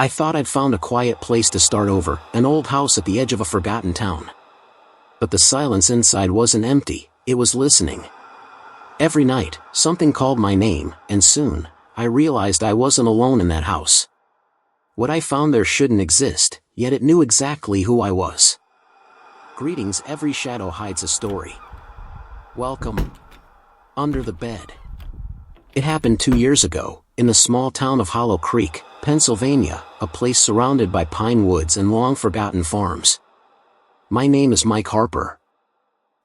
I thought I'd found a quiet place to start over, an old house at the edge of a forgotten town. But the silence inside wasn't empty, it was listening. Every night, something called my name, and soon, I realized I wasn't alone in that house. What I found there shouldn't exist, yet it knew exactly who I was. Greetings, every shadow hides a story. Welcome. Under the Bed. It happened 2 years ago, in the small town of Hollow Creek, Pennsylvania, a place surrounded by pine woods and long-forgotten farms. My name is Mike Harper.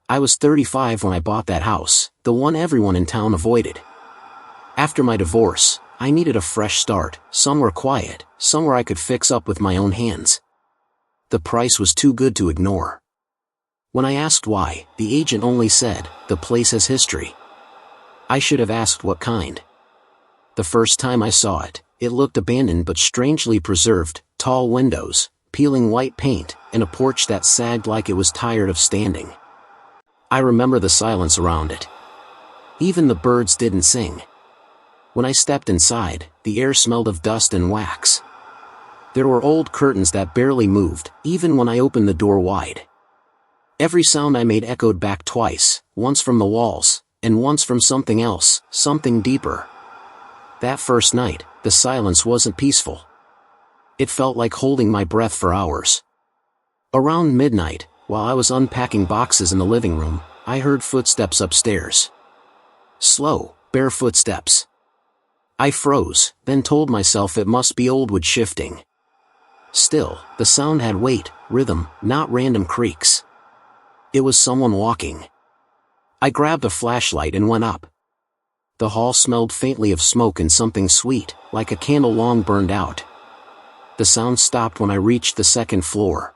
I was 35 when I bought that house, the one everyone in town avoided. After my divorce, I needed a fresh start, somewhere quiet, somewhere I could fix up with my own hands. The price was too good to ignore. When I asked why, the agent only said, "The place has history." I should have asked what kind. The first time I saw it, it looked abandoned but strangely preserved, tall windows, peeling white paint, and a porch that sagged like it was tired of standing. I remember the silence around it. Even the birds didn't sing. When I stepped inside, the air smelled of dust and wax. There were old curtains that barely moved, even when I opened the door wide. Every sound I made echoed back twice, once from the walls, and once from something else, something deeper. That first night, the silence wasn't peaceful. It felt like holding my breath for hours. Around midnight, while I was unpacking boxes in the living room, I heard footsteps upstairs. Slow, bare footsteps. I froze, then told myself it must be old wood shifting. Still, the sound had weight, rhythm, not random creaks. It was someone walking. I grabbed a flashlight and went up. The hall smelled faintly of smoke and something sweet, like a candle long burned out. The sound stopped when I reached the second floor.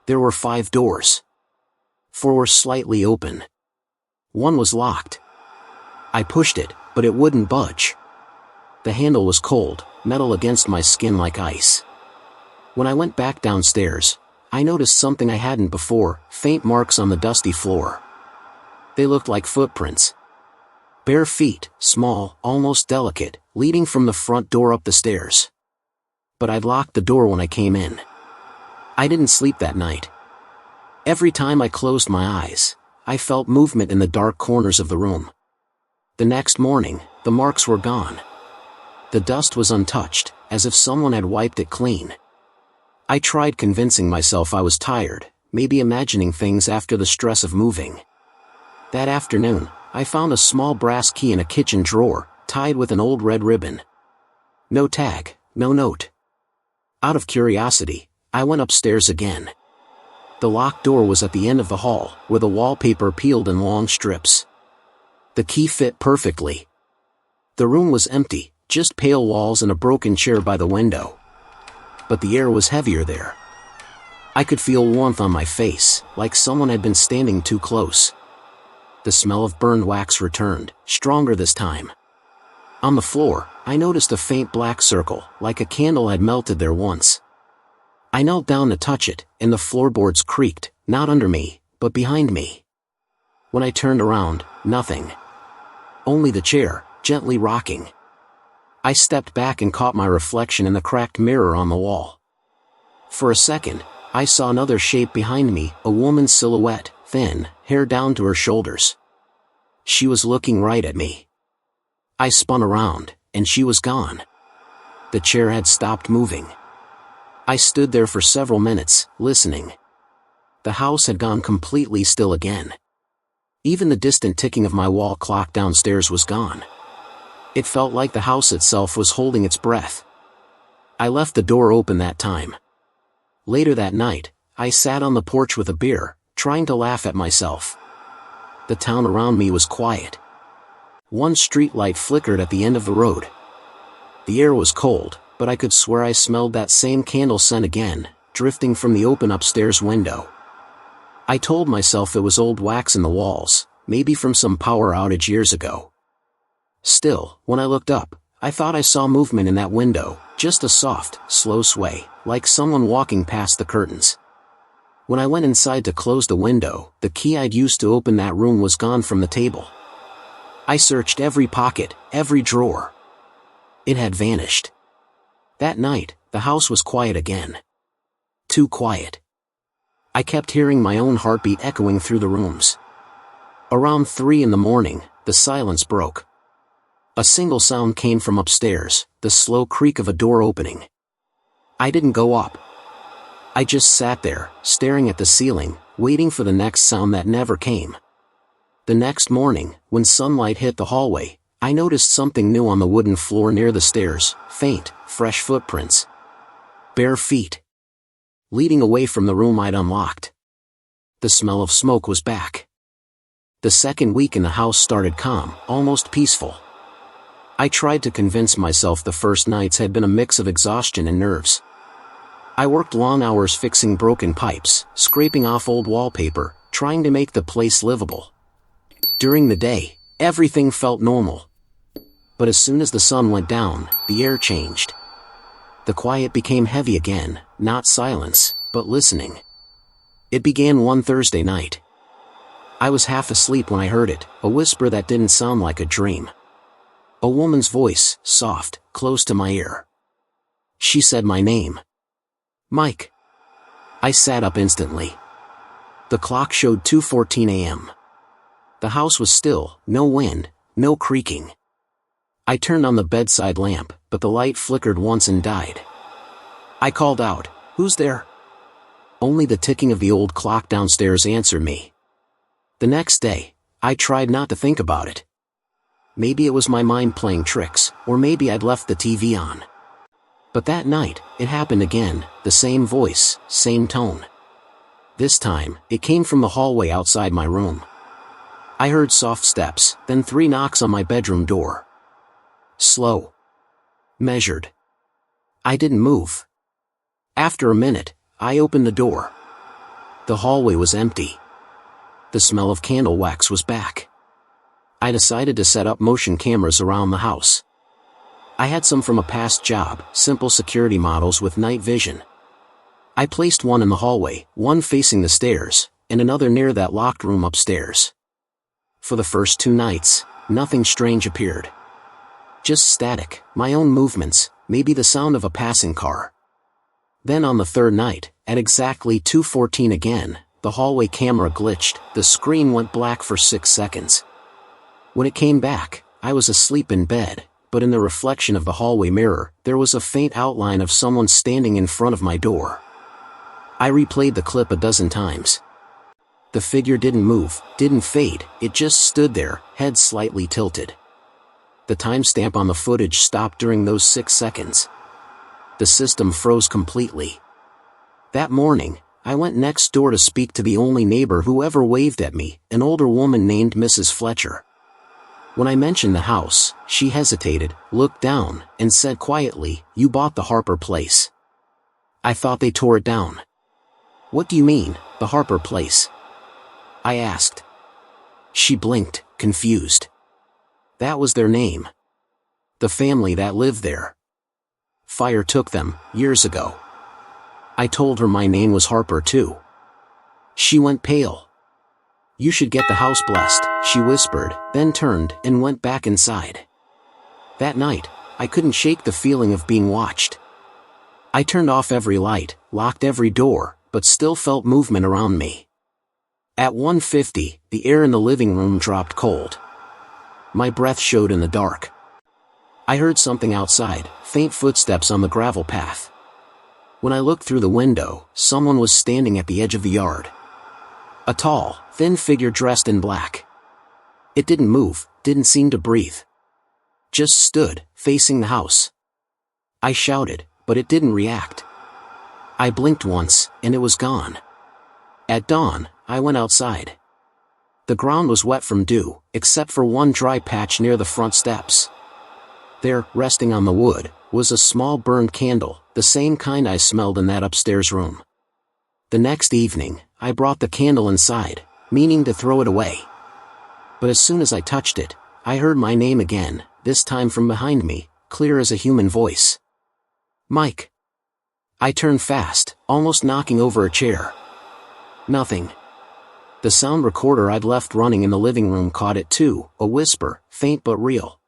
There were 5 doors. 4 were slightly open. One was locked. I pushed it, but it wouldn't budge. The handle was cold, metal against my skin like ice. When I went back downstairs, I noticed something I hadn't before, faint marks on the dusty floor. They looked like footprints. Bare feet, small, almost delicate, leading from the front door up the stairs. But I'd locked the door when I came in. I didn't sleep that night. Every time I closed my eyes, I felt movement in the dark corners of the room. The next morning, the marks were gone. The dust was untouched, as if someone had wiped it clean. I tried convincing myself I was tired, maybe imagining things after the stress of moving. That afternoon, I found a small brass key in a kitchen drawer, tied with an old red ribbon. No tag, no note. Out of curiosity, I went upstairs again. The locked door was at the end of the hall, where the wallpaper peeled in long strips. The key fit perfectly. The room was empty, just pale walls and a broken chair by the window. But the air was heavier there. I could feel warmth on my face, like someone had been standing too close. The smell of burned wax returned, stronger this time. On the floor, I noticed a faint black circle, like a candle had melted there once. I knelt down to touch it, and the floorboards creaked, not under me, but behind me. When I turned around, nothing. Only the chair, gently rocking. I stepped back and caught my reflection in the cracked mirror on the wall. For a second, I saw another shape behind me, a woman's silhouette, thin, hair down to her shoulders. She was looking right at me. I spun around, and she was gone. The chair had stopped moving. I stood there for several minutes, listening. The house had gone completely still again. Even the distant ticking of my wall clock downstairs was gone. It felt like the house itself was holding its breath. I left the door open that time. Later that night, I sat on the porch with a beer, trying to laugh at myself. The town around me was quiet. One street light flickered at the end of the road. The air was cold, but I could swear I smelled that same candle scent again, drifting from the open upstairs window. I told myself it was old wax in the walls, maybe from some power outage years ago. Still, when I looked up, I thought I saw movement in that window, just a soft, slow sway, like someone walking past the curtains. When I went inside to close the window, the key I'd used to open that room was gone from the table. I searched every pocket, every drawer. It had vanished. That night, The house was quiet again. Too quiet. I kept hearing my own heartbeat echoing through the rooms. Around 3 in the morning, the silence broke. A single sound came from upstairs, the slow creak of a door opening. I didn't go up. I just sat there, staring at the ceiling, waiting for the next sound that never came. The next morning, when sunlight hit the hallway, I noticed something new on the wooden floor near the stairs, faint, fresh footprints. Bare feet. Leading away from the room I'd unlocked. The smell of smoke was back. The second week in the house started calm, almost peaceful. I tried to convince myself the first nights had been a mix of exhaustion and nerves. I worked long hours fixing broken pipes, scraping off old wallpaper, trying to make the place livable. During the day, everything felt normal. But as soon as the sun went down, the air changed. The quiet became heavy again, not silence, but listening. It began one Thursday night. I was half asleep when I heard it, a whisper that didn't sound like a dream. A woman's voice, soft, close to my ear. She said my name. Mike. I sat up instantly. The clock showed 2:14 a.m. The house was still, no wind, no creaking. I turned on the bedside lamp, but the light flickered once and died. I called out, "Who's there?" Only the ticking of the old clock downstairs answered me. The next day, I tried not to think about it. Maybe it was my mind playing tricks, or maybe I'd left the TV on. But that night, it happened again, the same voice, same tone. This time, it came from the hallway outside my room. I heard soft steps, then 3 knocks on my bedroom door. Slow. Measured. I didn't move. After a minute, I opened the door. The hallway was empty. The smell of candle wax was back. I decided to set up motion cameras around the house. I had some from a past job, simple security models with night vision. I placed one in the hallway, one facing the stairs, and another near that locked room upstairs. For the first 2 nights, nothing strange appeared. Just static, my own movements, maybe the sound of a passing car. Then on the 3rd night, at exactly 2:14 again, the hallway camera glitched, the screen went black for 6 seconds. When it came back, I was asleep in bed, but in the reflection of the hallway mirror, there was a faint outline of someone standing in front of my door. I replayed the clip a dozen times. The figure didn't move, didn't fade, it just stood there, head slightly tilted. The timestamp on the footage stopped during those 6 seconds. The system froze completely. That morning, I went next door to speak to the only neighbor who ever waved at me, an older woman named Mrs. Fletcher. When I mentioned the house, she hesitated, looked down, and said quietly, "You bought the Harper place." I thought they tore it down. "What do you mean, the Harper place?" I asked. She blinked, confused. That was their name. The family that lived there. Fire took them, years ago. I told her my name was Harper too. She went pale. "You should get the house blessed," she whispered, then turned and went back inside. That night, I couldn't shake the feeling of being watched. I turned off every light, locked every door, but still felt movement around me. At 1:50, the air in the living room dropped cold. My breath showed in the dark. I heard something outside, faint footsteps on the gravel path. When I looked through the window, someone was standing at the edge of the yard. A tall, thin figure dressed in black. It didn't move, didn't seem to breathe. Just stood, facing the house. I shouted, but it didn't react. I blinked once, and it was gone. At dawn, I went outside. The ground was wet from dew, except for one dry patch near the front steps. There, resting on the wood, was a small burned candle, the same kind I smelled in that upstairs room. The next evening, I brought the candle inside, meaning to throw it away. But as soon as I touched it, I heard my name again, this time from behind me, clear as a human voice. "Mike." I turned fast, almost knocking over a chair. Nothing. The sound recorder I'd left running in the living room caught it too, a whisper, faint but real.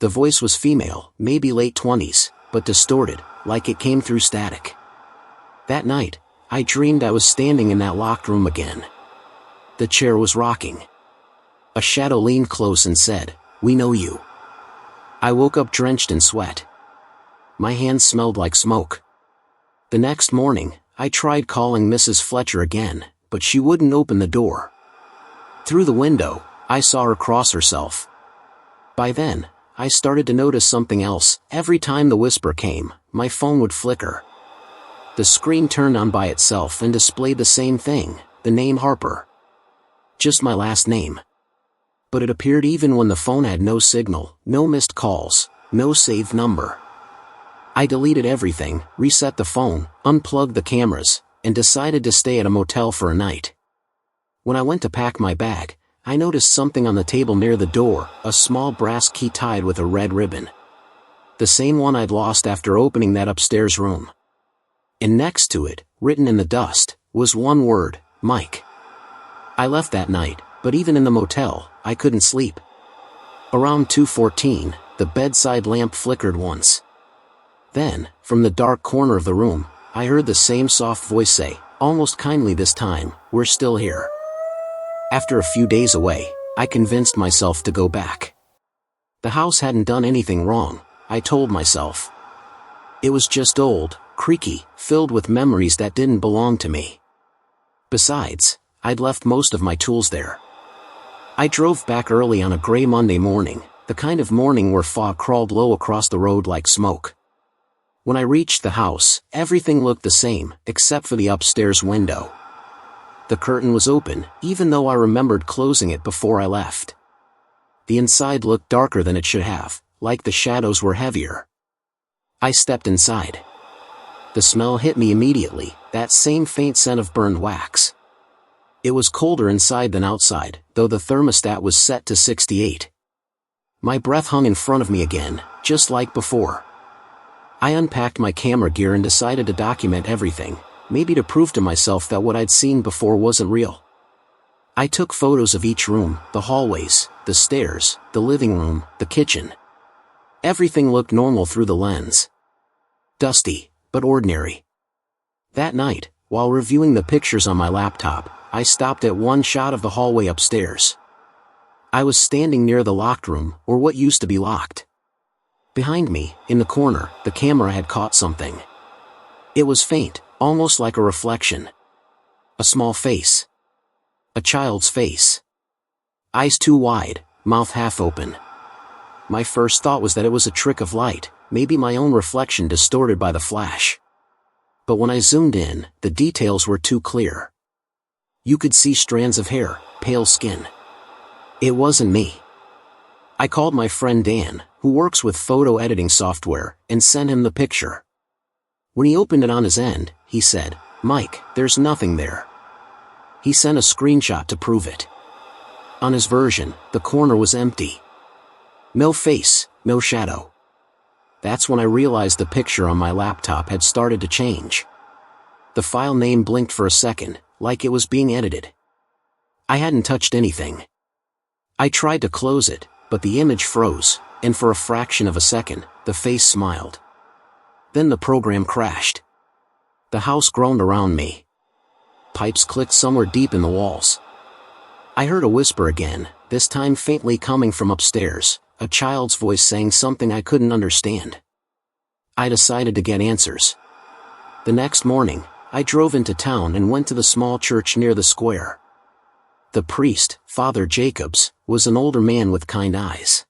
The voice was female, maybe late 20s, but distorted, like it came through static. That night, I dreamed I was standing in that locked room again. The chair was rocking. A shadow leaned close and said, "We know you." I woke up drenched in sweat. My hands smelled like smoke. The next morning, I tried calling Mrs. Fletcher again, but she wouldn't open the door. Through the window, I saw her cross herself. By then, I started to notice something else. Every time the whisper came, my phone would flicker. The screen turned on by itself and displayed the same thing, the name Harper. Just my last name. But it appeared even when the phone had no signal, no missed calls, no saved number. I deleted everything, reset the phone, unplugged the cameras, and decided to stay at a motel for a night. When I went to pack my bag, I noticed something on the table near the door, a small brass key tied with a red ribbon. The same one I'd lost after opening that upstairs room. And next to it, written in the dust, was one word, Mike. I left that night, but even in the motel, I couldn't sleep. Around 2:14, the bedside lamp flickered once. Then, from the dark corner of the room, I heard the same soft voice say, almost kindly this time, "We're still here." After a few days away, I convinced myself to go back. The house hadn't done anything wrong, I told myself. It was just old, creaky, filled with memories that didn't belong to me. Besides, I'd left most of my tools there. I drove back early on a gray Monday morning, the kind of morning where fog crawled low across the road like smoke. When I reached the house, everything looked the same, except for the upstairs window. The curtain was open, even though I remembered closing it before I left. The inside looked darker than it should have, like the shadows were heavier. I stepped inside. The smell hit me immediately, that same faint scent of burned wax. It was colder inside than outside, though the thermostat was set to 68. My breath hung in front of me again, just like before. I unpacked my camera gear and decided to document everything, maybe to prove to myself that what I'd seen before wasn't real. I took photos of each room, the hallways, the stairs, the living room, the kitchen. Everything looked normal through the lens. Dusty, but ordinary. That night, while reviewing the pictures on my laptop, I stopped at one shot of the hallway upstairs. I was standing near the locked room, or what used to be locked. Behind me, in the corner, the camera had caught something. It was faint, almost like a reflection. A small face. A child's face. Eyes too wide, mouth half open. My first thought was that it was a trick of light, maybe my own reflection distorted by the flash. But when I zoomed in, the details were too clear. You could see strands of hair, pale skin. It wasn't me. I called my friend Dan, who works with photo editing software, and sent him the picture. When he opened it on his end, he said, "Mike, there's nothing there." He sent a screenshot to prove it. On his version, the corner was empty. No face, no shadow. That's when I realized the picture on my laptop had started to change. The file name blinked for a second, like it was being edited. I hadn't touched anything. I tried to close it, but the image froze, and for a fraction of a second, the face smiled. Then the program crashed. The house groaned around me. Pipes clicked somewhere deep in the walls. I heard a whisper again, this time faintly coming from upstairs, a child's voice saying something I couldn't understand. I decided to get answers. The next morning, I drove into town and went to the small church near the square. The priest, Father Jacobs, was an older man with kind eyes.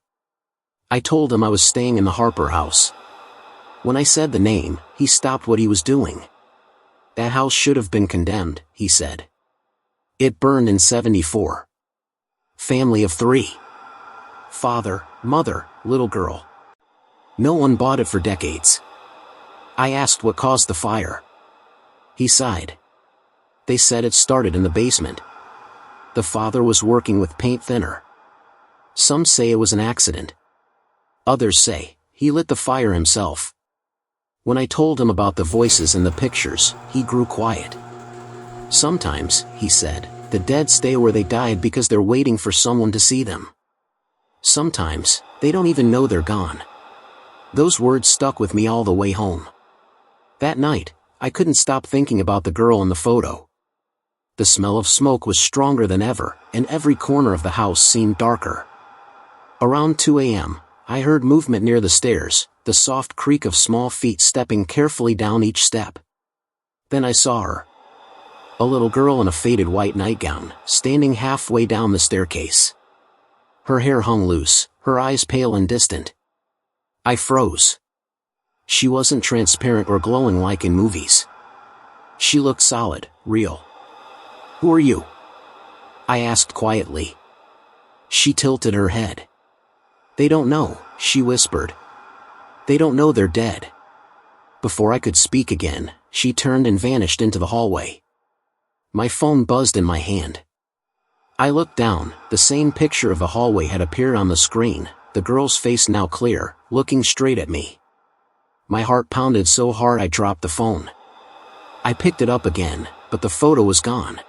I told him I was staying in the Harper house. When I said the name, he stopped what he was doing. "That house should have been condemned," he said. "It burned in '74. Family of 3. Father, mother, little girl. No one bought it for decades." I asked what caused the fire. He sighed. "They said it started in the basement. The father was working with paint thinner. Some say it was an accident. Others say he lit the fire himself." When I told him about the voices in the pictures, he grew quiet. "Sometimes," he said, "the dead stay where they died because they're waiting for someone to see them. Sometimes, they don't even know they're gone." Those words stuck with me all the way home. That night, I couldn't stop thinking about the girl in the photo. The smell of smoke was stronger than ever, and every corner of the house seemed darker. Around 2 a.m., I heard movement near the stairs, the soft creak of small feet stepping carefully down each step. Then I saw her. A little girl in a faded white nightgown, standing halfway down the staircase. Her hair hung loose, her eyes pale and distant. I froze. She wasn't transparent or glowing like in movies. She looked solid, real. "Who are you?" I asked quietly. She tilted her head. "They don't know," she whispered. "They don't know they're dead." Before I could speak again, she turned and vanished into the hallway. My phone buzzed in my hand. I looked down, the same picture of the hallway had appeared on the screen, the girl's face now clear, looking straight at me. My heart pounded so hard I dropped the phone. I picked it up again, but the photo was gone.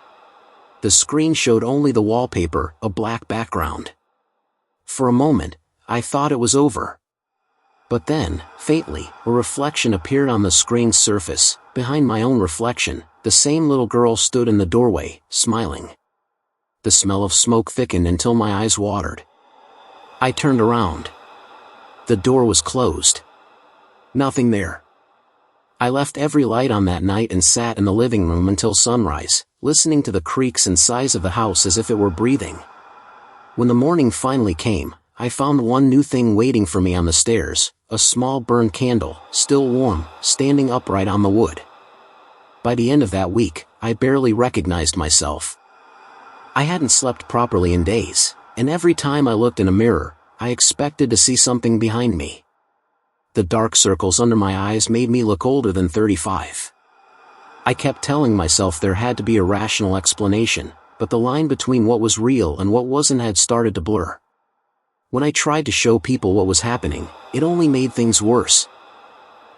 The screen showed only the wallpaper, a black background. For a moment, I thought it was over. But then, faintly, a reflection appeared on the screen's surface. Behind my own reflection, the same little girl stood in the doorway, smiling. The smell of smoke thickened until my eyes watered. I turned around. The door was closed. Nothing there. I left every light on that night and sat in the living room until sunrise, listening to the creaks and sighs of the house as if it were breathing. When the morning finally came, I found one new thing waiting for me on the stairs, a small burned candle, still warm, standing upright on the wood. By the end of that week, I barely recognized myself. I hadn't slept properly in days, and every time I looked in a mirror, I expected to see something behind me. The dark circles under my eyes made me look older than 35. I kept telling myself there had to be a rational explanation, but the line between what was real and what wasn't had started to blur. When I tried to show people what was happening, it only made things worse.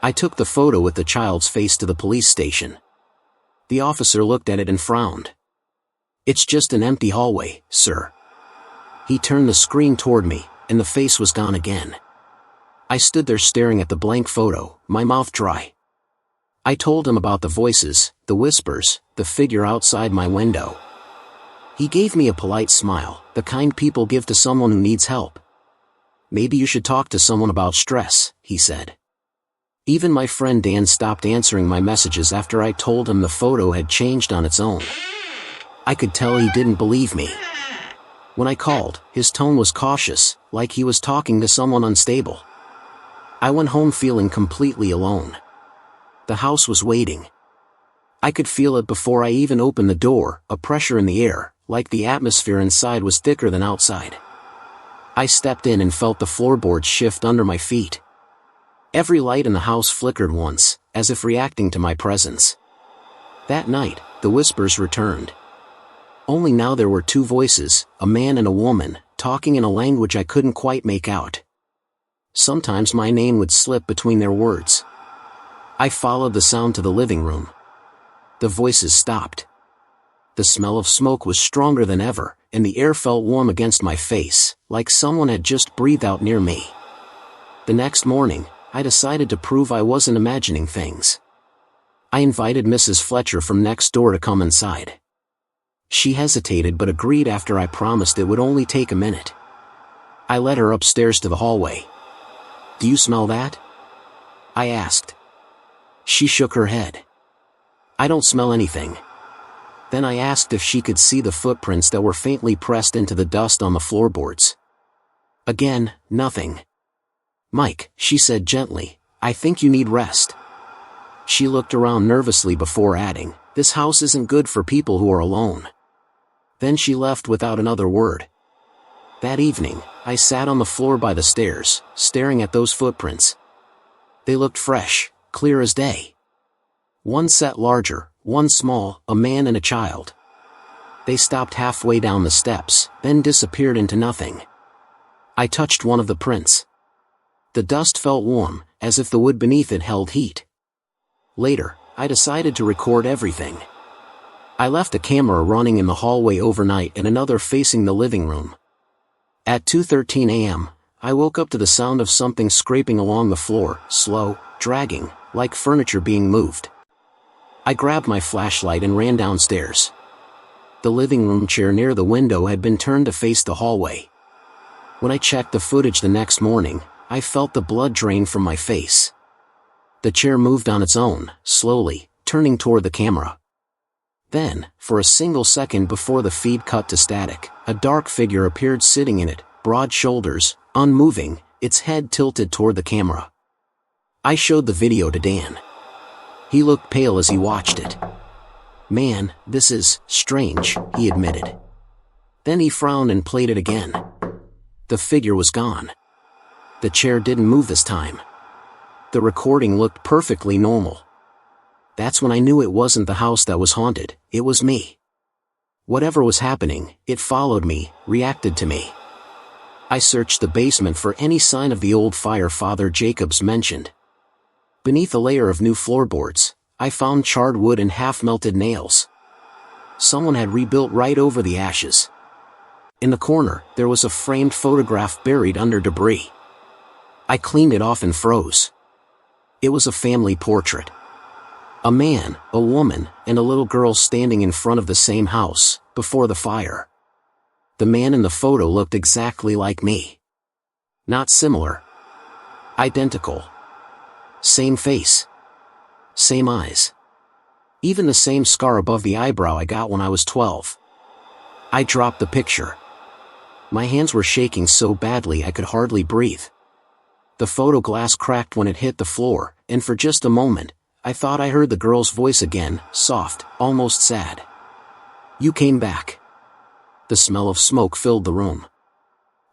I took the photo with the child's face to the police station. The officer looked at it and frowned. "It's just an empty hallway, sir." He turned the screen toward me, and the face was gone again. I stood there staring at the blank photo, my mouth dry. I told him about the voices, the whispers, the figure outside my window. He gave me a polite smile, the kind people give to someone who needs help. "Maybe you should talk to someone about stress," he said. Even my friend Dan stopped answering my messages after I told him the photo had changed on its own. I could tell he didn't believe me. When I called, his tone was cautious, like he was talking to someone unstable. I went home feeling completely alone. The house was waiting. I could feel it before I even opened the door, a pressure in the air, like the atmosphere inside was thicker than outside. I stepped in and felt the floorboards shift under my feet. Every light in the house flickered once, as if reacting to my presence. That night, the whispers returned. Only now there were two voices, a man and a woman, talking in a language I couldn't quite make out. Sometimes my name would slip between their words. I followed the sound to the living room. The voices stopped. The smell of smoke was stronger than ever, and the air felt warm against my face, like someone had just breathed out near me. The next morning, I decided to prove I wasn't imagining things. I invited Mrs. Fletcher from next door to come inside. She hesitated but agreed after I promised it would only take a minute. I led her upstairs to the hallway. "Do you smell that?" I asked. She shook her head. "I don't smell anything." Then I asked if she could see the footprints that were faintly pressed into the dust on the floorboards. Again, nothing. "Mike," she said gently, "I think you need rest." She looked around nervously before adding, "This house isn't good for people who are alone." Then she left without another word. That evening, I sat on the floor by the stairs, staring at those footprints. They looked fresh, clear as day. One set larger, one small, a man and a child. They stopped halfway down the steps, then disappeared into nothing. I touched one of the prints. The dust felt warm, as if the wood beneath it held heat. Later, I decided to record everything. I left a camera running in the hallway overnight and another facing the living room. At 2:13 a.m., I woke up to the sound of something scraping along the floor, slow, dragging, like furniture being moved. I grabbed my flashlight and ran downstairs. The living room chair near the window had been turned to face the hallway. When I checked the footage the next morning, I felt the blood drain from my face. The chair moved on its own, slowly, turning toward the camera. Then, for a single second before the feed cut to static, a dark figure appeared sitting in it, broad shoulders, unmoving, its head tilted toward the camera. I showed the video to Dan. He looked pale as he watched it. "Man, this is strange," he admitted. Then he frowned and played it again. The figure was gone. The chair didn't move this time. The recording looked perfectly normal. That's when I knew it wasn't the house that was haunted, it was me. Whatever was happening, it followed me, reacted to me. I searched the basement for any sign of the old fire Father Jacobs mentioned. Beneath a layer of new floorboards, I found charred wood and half-melted nails. Someone had rebuilt right over the ashes. In the corner, there was a framed photograph buried under debris. I cleaned it off and froze. It was a family portrait. A man, a woman, and a little girl standing in front of the same house, before the fire. The man in the photo looked exactly like me. Not similar. Identical. Same face. Same eyes. Even the same scar above the eyebrow I got when I was 12. I dropped the picture. My hands were shaking so badly I could hardly breathe. The photo glass cracked when it hit the floor, and for just a moment, I thought I heard the girl's voice again, soft, almost sad. "You came back." The smell of smoke filled the room.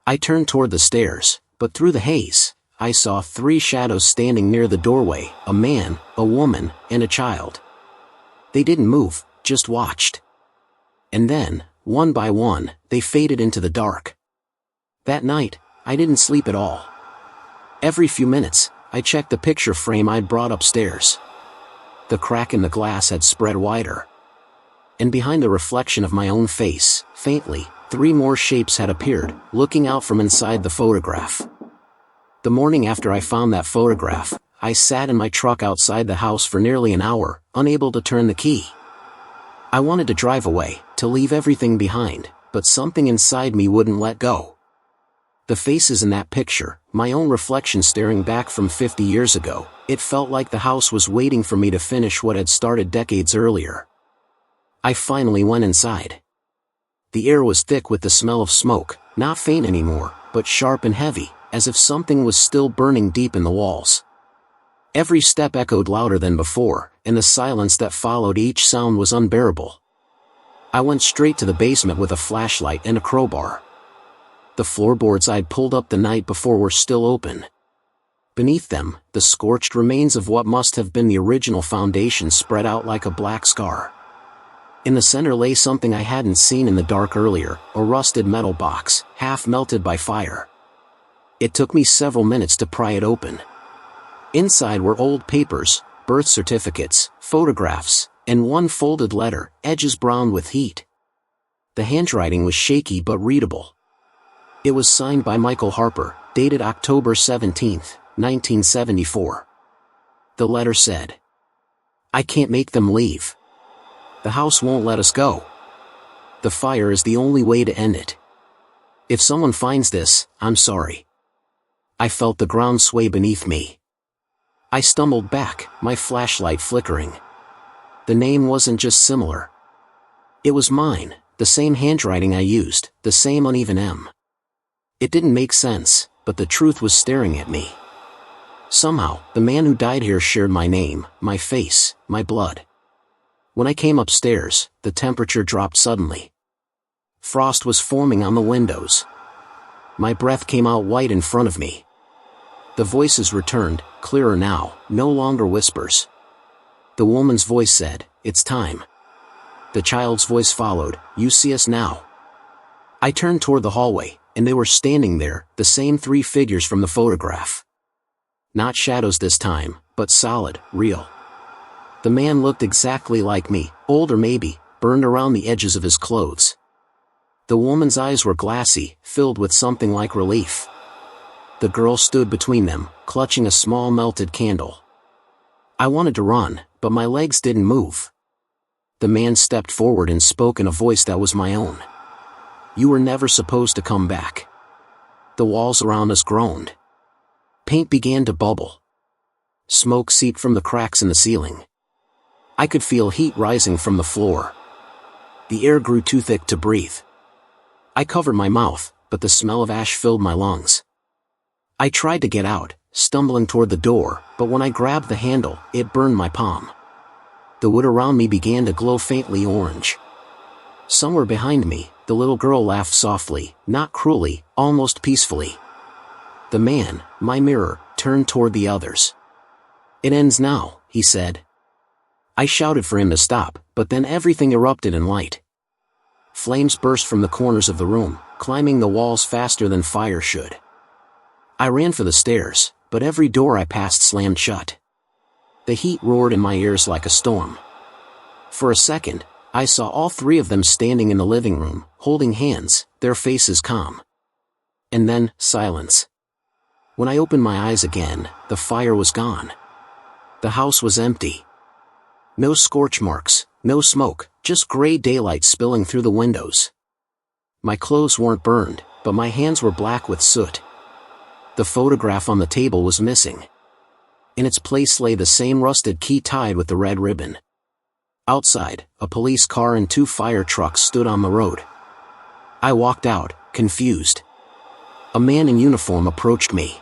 I turned toward the stairs, but through the haze, I saw 3 shadows standing near the doorway, a man, a woman, and a child. They didn't move, just watched. And then, one by one, they faded into the dark. That night, I didn't sleep at all. Every few minutes, I checked the picture frame I'd brought upstairs. The crack in the glass had spread wider. And behind the reflection of my own face, faintly, 3 more shapes had appeared, looking out from inside the photograph. The morning after I found that photograph, I sat in my truck outside the house for nearly an hour, unable to turn the key. I wanted to drive away, to leave everything behind, but something inside me wouldn't let go. The faces in that picture, my own reflection staring back from 50 years ago, it felt like the house was waiting for me to finish what had started decades earlier. I finally went inside. The air was thick with the smell of smoke, not faint anymore, but sharp and heavy, as if something was still burning deep in the walls. Every step echoed louder than before, and the silence that followed each sound was unbearable. I went straight to the basement with a flashlight and a crowbar. The floorboards I'd pulled up the night before were still open. Beneath them, the scorched remains of what must have been the original foundation spread out like a black scar. In the center lay something I hadn't seen in the dark earlier, a rusted metal box, half melted by fire. It took me several minutes to pry it open. Inside were old papers, birth certificates, photographs, and one folded letter, edges browned with heat. The handwriting was shaky but readable. It was signed by Michael Harper, dated October 17, 1974. The letter said, "I can't make them leave. The house won't let us go. The fire is the only way to end it. If someone finds this, I'm sorry." I felt the ground sway beneath me. I stumbled back, my flashlight flickering. The name wasn't just similar. It was mine, the same handwriting I used, the same uneven M. It didn't make sense, but the truth was staring at me. Somehow, the man who died here shared my name, my face, my blood. When I came upstairs, the temperature dropped suddenly. Frost was forming on the windows. My breath came out white in front of me. The voices returned, clearer now, no longer whispers. The woman's voice said, "It's time." The child's voice followed, "You see us now." I turned toward the hallway, and they were standing there, the same 3 figures from the photograph. Not shadows this time, but solid, real. The man looked exactly like me, older maybe, burned around the edges of his clothes. The woman's eyes were glassy, filled with something like relief. The girl stood between them, clutching a small melted candle. I wanted to run, but my legs didn't move. The man stepped forward and spoke in a voice that was my own. "You were never supposed to come back." The walls around us groaned. Paint began to bubble. Smoke seeped from the cracks in the ceiling. I could feel heat rising from the floor. The air grew too thick to breathe. I covered my mouth, but the smell of ash filled my lungs. I tried to get out, stumbling toward the door, but when I grabbed the handle, it burned my palm. The wood around me began to glow faintly orange. Somewhere behind me, the little girl laughed softly, not cruelly, almost peacefully. The man, my mirror, turned toward the others. "It ends now," he said. I shouted for him to stop, but then everything erupted in light. Flames burst from the corners of the room, climbing the walls faster than fire should. I ran for the stairs, but every door I passed slammed shut. The heat roared in my ears like a storm. For a second, I saw all three of them standing in the living room, holding hands, their faces calm. And then, silence. When I opened my eyes again, the fire was gone. The house was empty. No scorch marks, no smoke, just gray daylight spilling through the windows. My clothes weren't burned, but my hands were black with soot. The photograph on the table was missing. In its place lay the same rusted key tied with the red ribbon. Outside, a police car and 2 fire trucks stood on the road. I walked out, confused. A man in uniform approached me.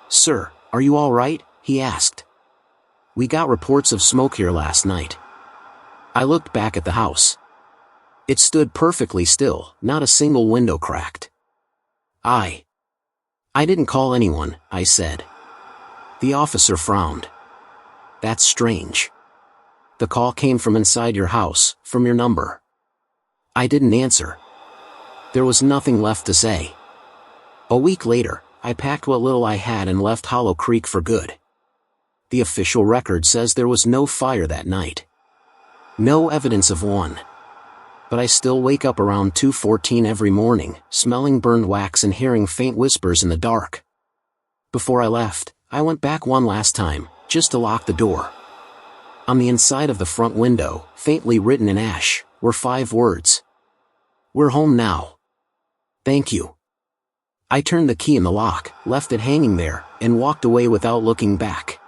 "Sir, are you all right?" he asked. "We got reports of smoke here last night." I looked back at the house. It stood perfectly still, not a single window cracked. I didn't call anyone," I said. The officer frowned. "That's strange. The call came from inside your house, from your number." I didn't answer. There was nothing left to say. A week later, I packed what little I had and left Hollow Creek for good. The official record says there was no fire that night. No evidence of one. But I still wake up around 2:14 every morning, smelling burned wax and hearing faint whispers in the dark. Before I left, I went back one last time, just to lock the door. On the inside of the front window, faintly written in ash, were 5 words. "We're home now. Thank you." I turned the key in the lock, left it hanging there, and walked away without looking back.